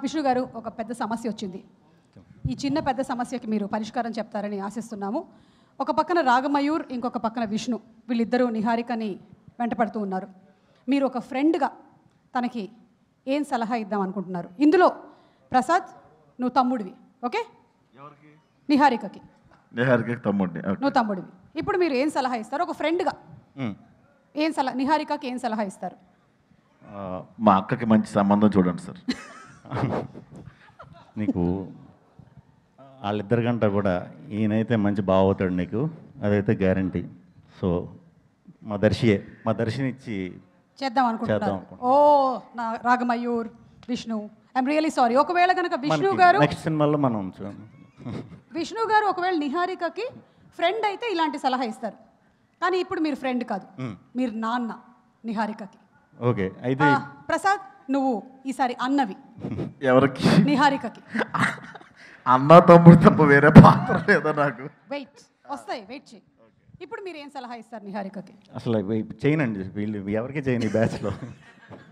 విష్ణు గారు, ఒక పెద్ద సమస్య వచ్చింది. ఈ చిన్న పెద్ద సమస్యకి మీరు పరిష్కారం చెప్తారని ఆశిస్తున్నాము. ఒక పక్కన రాగమయూర్, ఇంకొక పక్కన విష్ణు, వీళ్ళిద్దరూ నిహారికని వెంటపడుతూ ఉన్నారు. మీరు ఒక ఫ్రెండ్గా తనకి ఏం సలహా ఇద్దాం అనుకుంటున్నారు? ఇందులో ప్రసాద్, నువ్వు తమ్ముడివి, ఓకే? నిహారికకి తమ్ముడిని, నువ్వు తమ్ముడివి. ఇప్పుడు మీరు ఏం సలహా ఇస్తారు ఒక ఫ్రెండ్గా? ఏం సలహా, నిహారికకి ఏం సలహా ఇస్తారు? మా అక్కకి మంచి సంబంధం చూడండి సార్. నీకు వాళ్ళిద్దరి కంటే కూడా ఈయనైతే మంచి బావ అవుతాడు నీకు, అదైతే గ్యారంటీ. సో మా దర్శిని ఇచ్చి చేద్దాం అనుకుంటున్నారు. ఓ నా Ragamayur, Vishnu, I'm really sorry. ఒకవేళ కనుక విష్ణు గారు నెక్స్ట్ సినిమాలో మనం విష్ణు గారు ఒకవేళ నిహారికకి ఫ్రెండ్ అయితే ఇలాంటి సలహా ఇస్తారు. కానీ ఇప్పుడు మీరు ఫ్రెండ్ కాదు, మీరు నాన్న నిహారికకి. ఓకే, అయితే ప్రసాద్, నువ్వు ఈసారి అన్నవి. ఎవరికి? నిహారికకి. అన్న తమ్ముడు తప్ప వేరే పాత్ర లేదా నాకు? వెయిట్ వస్తాయి, వెయిట్ చేయి. ఇప్పుడు మీరు ఏం సలహా ఇస్తారు నిహారికకి? అసలు చేయనండి, వీళ్ళు ఎవరికి చేయను ఈ బ్యాచ్లో.